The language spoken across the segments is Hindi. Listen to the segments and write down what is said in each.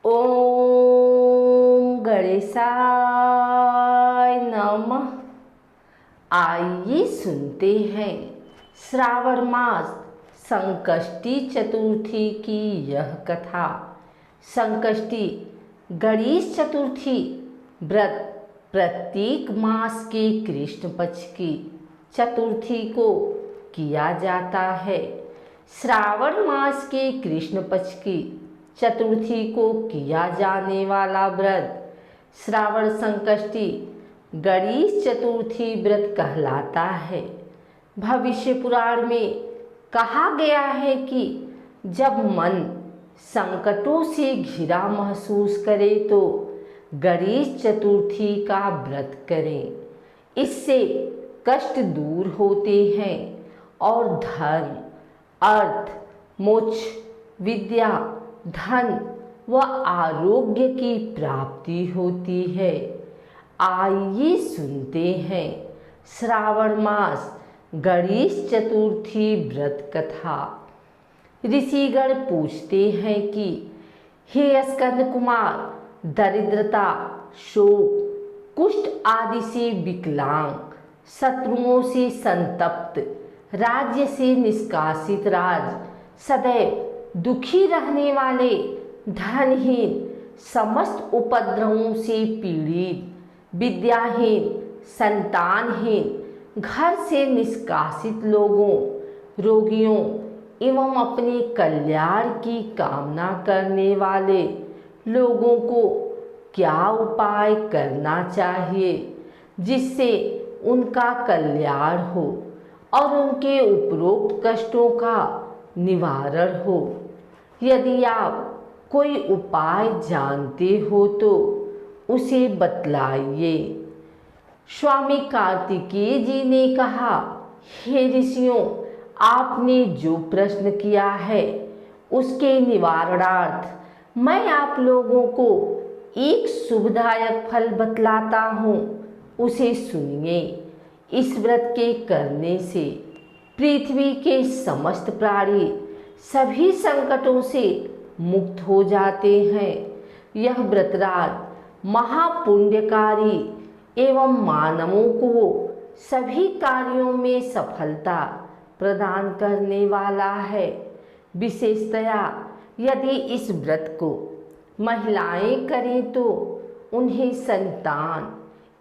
ओम गणेशाय नमः। आइए सुनते हैं श्रावण मास संकष्टी चतुर्थी की यह कथा। संकष्टी गणेश चतुर्थी व्रत प्रत्येक मास के कृष्ण पक्ष की चतुर्थी को किया जाता है। श्रावण मास के कृष्ण पक्ष की चतुर्थी को किया जाने वाला व्रत श्रावण संकष्टी गणेश चतुर्थी व्रत कहलाता है। भविष्य पुराण में कहा गया है कि जब मन संकटों से घिरा महसूस करे तो गणेश चतुर्थी का व्रत करें। इससे कष्ट दूर होते हैं और धर्म, अर्थ, मोक्ष, विद्या, धन व आरोग्य की प्राप्ति होती है। आइए सुनते हैं श्रावण मास गणेश चतुर्थी व्रत कथा। ऋषिगण पूछते हैं कि हे स्कंद कुमार, दरिद्रता, शोक, कुष्ठ आदि से विकलांग, शत्रुओं से संतप्त, राज्य से निष्कासित राज, सदैव दुखी रहने वाले, धनहीन, समस्त उपद्रवों से पीड़ित, विद्याहीन, संतानहीन, घर से निष्कासित लोगों, रोगियों एवं अपने कल्याण की कामना करने वाले लोगों को क्या उपाय करना चाहिए जिससे उनका कल्याण हो और उनके उपरोक्त कष्टों का निवारण हो। यदि आप कोई उपाय जानते हो तो उसे बतलाइए। स्वामी कार्तिकेय जी ने कहा, हे ऋषियों, आपने जो प्रश्न किया है उसके निवारणार्थ मैं आप लोगों को एक शुभदायक फल बतलाता हूँ, उसे सुनिए। इस व्रत के करने से पृथ्वी के समस्त प्राणी सभी संकटों से मुक्त हो जाते हैं। यह व्रतराज महापुण्यकारी एवं मानवों को सभी कार्यों में सफलता प्रदान करने वाला है। विशेषतया यदि इस व्रत को महिलाएं करें तो उन्हें संतान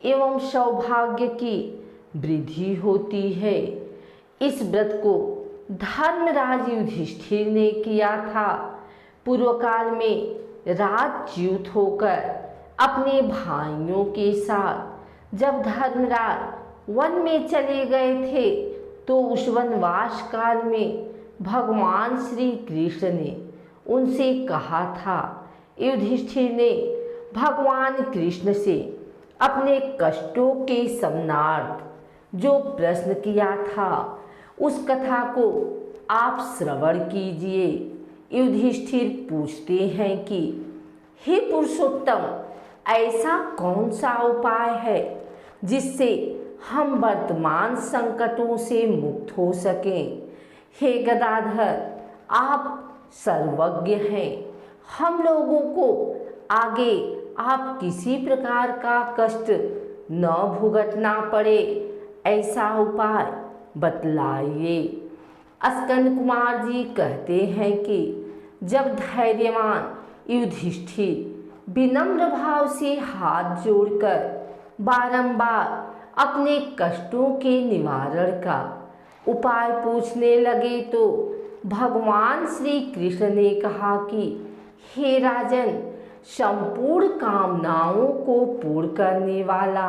एवं सौभाग्य की वृद्धि होती है। इस व्रत को धर्मराज युधिष्ठिर ने किया था। पूर्व काल में राजच्युत होकर अपने भाइयों के साथ जब धर्मराज वन में चले गए थे तो उस वनवास काल में भगवान श्री कृष्ण ने उनसे कहा था। युधिष्ठिर ने भगवान कृष्ण से अपने कष्टों के समनार्थ जो प्रश्न किया था उस कथा को आप श्रवण कीजिए। युधिष्ठिर पूछते हैं कि हे पुरुषोत्तम, ऐसा कौन सा उपाय है जिससे हम वर्तमान संकटों से मुक्त हो सकें? हे गदाधर, आप सर्वज्ञ हैं। हम लोगों को आगे आप किसी प्रकार का कष्ट न भुगतना पड़े, ऐसा उपाय बतलाइए। स्कंद कुमार जी कहते हैं कि जब धैर्यवान युधिष्ठिर विनम्र भाव से हाथ जोड़कर बारंबार अपने कष्टों के निवारण का उपाय पूछने लगे तो भगवान श्री कृष्ण ने कहा कि हे राजन, संपूर्ण कामनाओं को पूर्ण करने वाला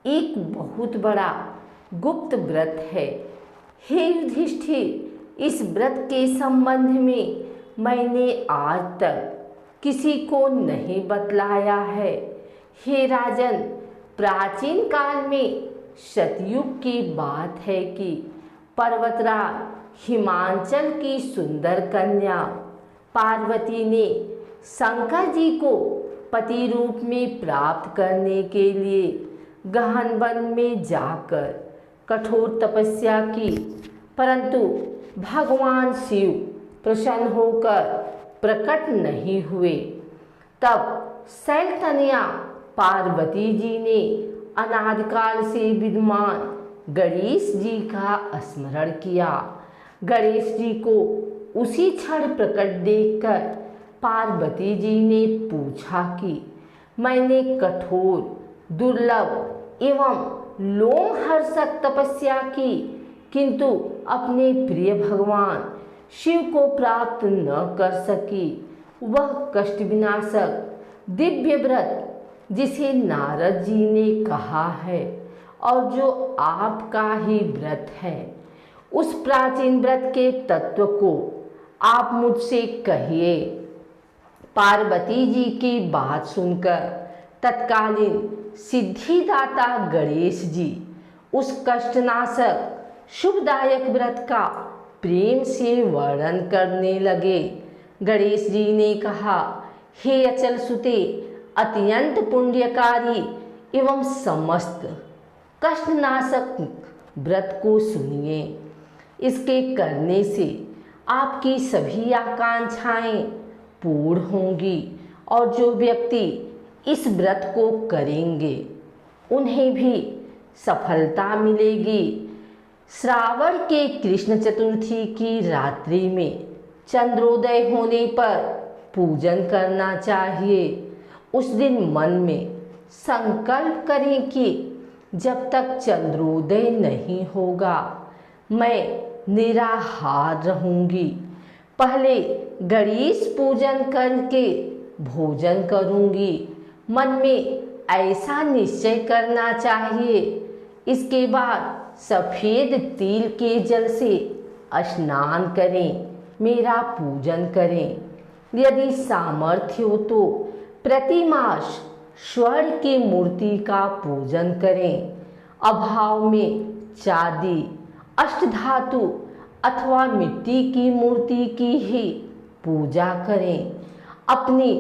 एक बहुत बड़ा गुप्त व्रत है। हे युधिष्ठिर, इस व्रत के संबंध में मैंने आज तक किसी को नहीं बतलाया है। हे राजन, प्राचीन काल में सतयुग की बात है कि पर्वतराज हिमांचल की सुंदर कन्या पार्वती ने शंकर जी को पति रूप में प्राप्त करने के लिए गहन वन में जाकर कठोर तपस्या की, परंतु भगवान शिव प्रसन्न होकर प्रकट नहीं हुए। तब शैलकन्या पार्वती जी ने अनादिकाल से विद्यमान गणेश जी का स्मरण किया। गणेश जी को उसी क्षण प्रकट देखकर पार्वती जी ने पूछा कि मैंने कठोर, दुर्लभ एवं लोमहर्षक तपस्या की, किंतु अपने प्रिय भगवान शिव को प्राप्त न कर सकी। वह कष्ट विनाशक दिव्य व्रत जिसे नारद जी ने कहा है और जो आपका ही व्रत है, उस प्राचीन व्रत के तत्व को आप मुझसे कहिए। पार्वती जी की बात सुनकर तत्कालीन सिद्धिदाता गणेश जी उस कष्टनाशक शुभदायक व्रत का प्रेम से वर्णन करने लगे। गणेश जी ने कहा, हे अचल सुते, अत्यंत पुण्यकारी एवं समस्त कष्टनाशक व्रत को सुनिए। इसके करने से आपकी सभी आकांक्षाएं पूर्ण होंगी और जो व्यक्ति इस व्रत को करेंगे उन्हें भी सफलता मिलेगी। श्रावण के कृष्ण चतुर्थी की रात्रि में चंद्रोदय होने पर पूजन करना चाहिए। उस दिन मन में संकल्प करें कि जब तक चंद्रोदय नहीं होगा मैं निराहार रहूंगी। पहले गणेश पूजन करके भोजन करूंगी। मन में ऐसा निश्चय करना चाहिए। इसके बाद सफ़ेद तिल के जल से स्नान करें, मेरा पूजन करें। यदि सामर्थ्य हो तो प्रतिमास स्वर्ण की मूर्ति का पूजन करें। अभाव में चांदी, अष्टधातु अथवा मिट्टी की मूर्ति की ही पूजा करें। अपनी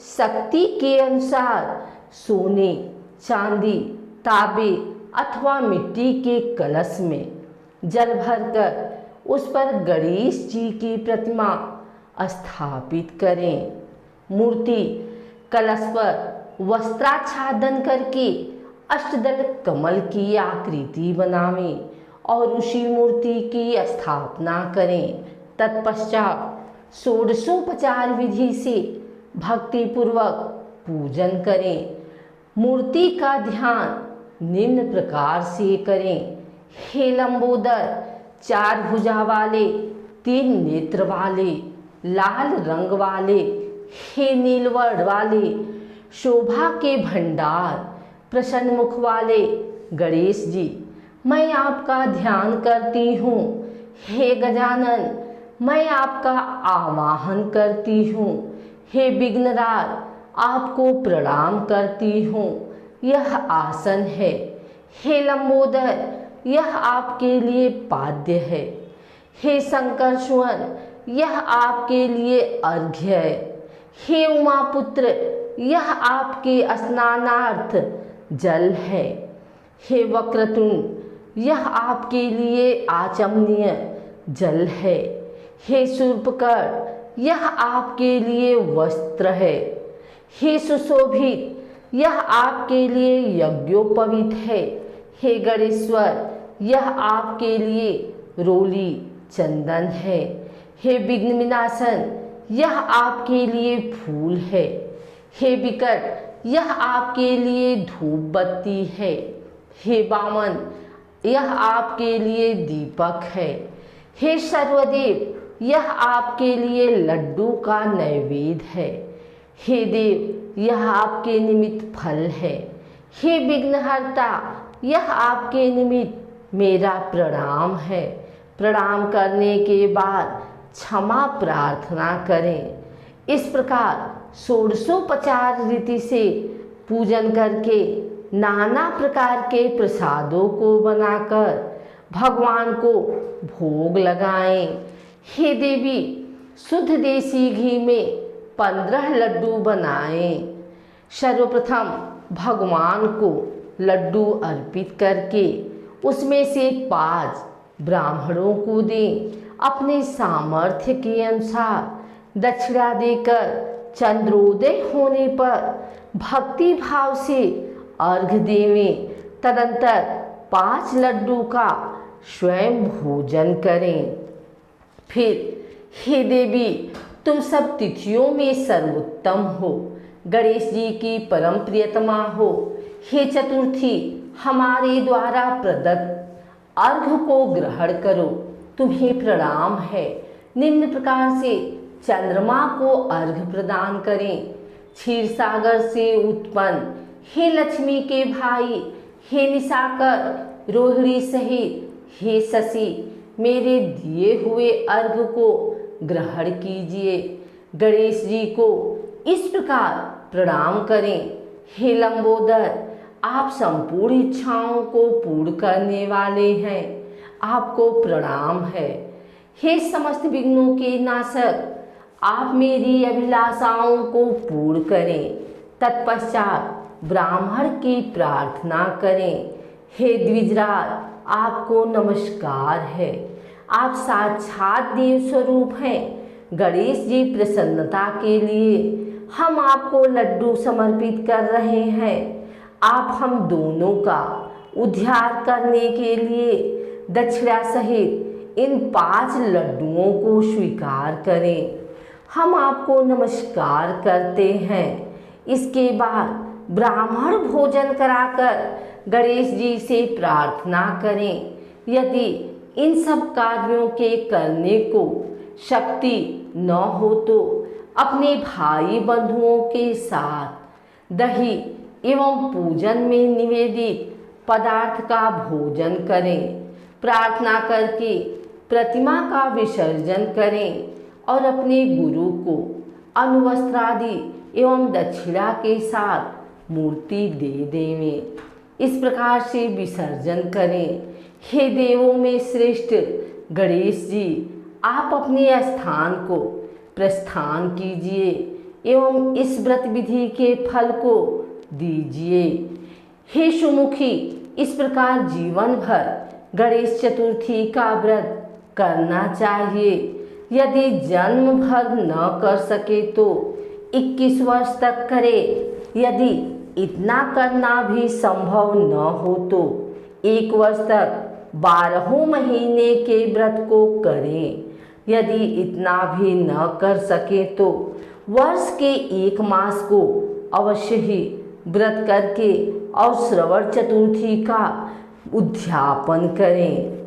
शक्ति के अनुसार सोने, चांदी, तांबे अथवा मिट्टी के कलश में जल भरकर उस पर गणेश जी की प्रतिमा स्थापित करें। मूर्ति कलश पर वस्त्राच्छादन करके अष्टदल कमल की आकृति बनावें और उसी मूर्ति की स्थापना करें। तत्पश्चात षोडशोपचार विधि से भक्तिपूर्वक पूजन करें। मूर्ति का ध्यान निम्न प्रकार से करें। हे लंबोदर, 4 भुजा वाले, 3 नेत्र वाले, लाल रंग वाले, हे नीलवर्ण वाले, शोभा के भंडार, प्रसन्न मुख वाले गणेश जी, मैं आपका ध्यान करती हूँ। हे गजानन, मैं आपका आवाहन करती हूँ। हे विघ्नराज, आपको प्रणाम करती हूँ। यह आसन है। हे लंबोदर, यह आपके लिए पाद्य है। हे शंकर सुवन, यह आपके लिए अर्घ्य है। हे उमापुत्र, यह आपके स्नानार्थ जल है। हे वक्रतुंड, यह आपके लिए आचमनीय जल है। हे शूर्पकर्ण, यह आपके लिए वस्त्र है। हे सुशोभित, यह आपके लिए यज्ञोपवीत है। हे गणेश्वर, यह आपके लिए रोली चंदन है। हे विघ्न विनाशन, यह आपके लिए फूल है। हे विकट, यह आपके लिए धूप बत्ती है। हे वामन, यह आपके लिए दीपक है। हे सर्वदेव, यह आपके लिए लड्डू का नैवेद्य है। हे देव, यह आपके निमित्त फल है। हे विघ्नहर्ता, यह आपके निमित्त मेरा प्रणाम है। प्रणाम करने के बाद क्षमा प्रार्थना करें। इस प्रकार षोडशोपचार रीति से पूजन करके नाना प्रकार के प्रसादों को बनाकर भगवान को भोग लगाएं। हे देवी, शुद्ध देसी घी में 15 लड्डू बनाएं। सर्वप्रथम भगवान को लड्डू अर्पित करके उसमें से 5 ब्राह्मणों को दें। अपने सामर्थ्य के अनुसार दक्षिणा देकर चंद्रोदय होने पर भक्ति भाव से अर्घ देवें। तदंतर 5 लड्डू का स्वयं भोजन करें। फिर हे देवी, तुम सब तिथियों में सर्वोत्तम हो, गणेश जी की परम प्रियतमा हो। हे चतुर्थी, हमारे द्वारा प्रदत्त अर्घ को ग्रहण करो, तुम्हें प्रणाम है। निम्न प्रकार से चंद्रमा को अर्घ प्रदान करें। क्षीर सागर से उत्पन्न हे लक्ष्मी के भाई, हे निशाकर, रोहिणी सहित हे शशि, मेरे दिए हुए अर्घ को ग्रहण कीजिए। गणेश जी को इस प्रकार प्रणाम करें। हे लंबोदर, आप संपूर्ण इच्छाओं को पूर्ण करने वाले हैं, आपको प्रणाम है। हे समस्त विघ्नों के नाशक, आप मेरी अभिलाषाओं को पूर्ण करें। तत्पश्चात ब्राह्मण की प्रार्थना करें। हे द्विजराज, आपको नमस्कार है, आप साक्षात देव स्वरूप हैं। गणेश जी प्रसन्नता के लिए हम आपको लड्डू समर्पित कर रहे हैं। आप हम दोनों का उद्धार करने के लिए दक्षिणा सहित इन 5 लड्डुओं को स्वीकार करें। हम आपको नमस्कार करते हैं। इसके बाद ब्राह्मण भोजन कराकर गणेश जी से प्रार्थना करें। यदि इन सब कार्यों के करने को शक्ति न हो तो अपने भाई बंधुओं के साथ दही एवं पूजन में निवेदित पदार्थ का भोजन करें। प्रार्थना करके प्रतिमा का विसर्जन करें और अपने गुरु को अनुवस्त्रादि एवं दक्षिणा के साथ मूर्ति दे देवें। इस प्रकार से विसर्जन करें। हे देवों में श्रेष्ठ गणेश जी, आप अपने स्थान को प्रस्थान कीजिए एवं इस व्रत विधि के फल को दीजिए। हे सुमुखी, इस प्रकार जीवन भर गणेश चतुर्थी का व्रत करना चाहिए। यदि जन्म भर न कर सके तो 21 वर्ष तक करे। यदि इतना करना भी संभव न हो तो 1 वर्ष तक 12 महीने के व्रत को करें। यदि इतना भी न कर सके तो वर्ष के 1 मास को अवश्य ही व्रत करके और श्रवण चतुर्थी का उद्यापन करें।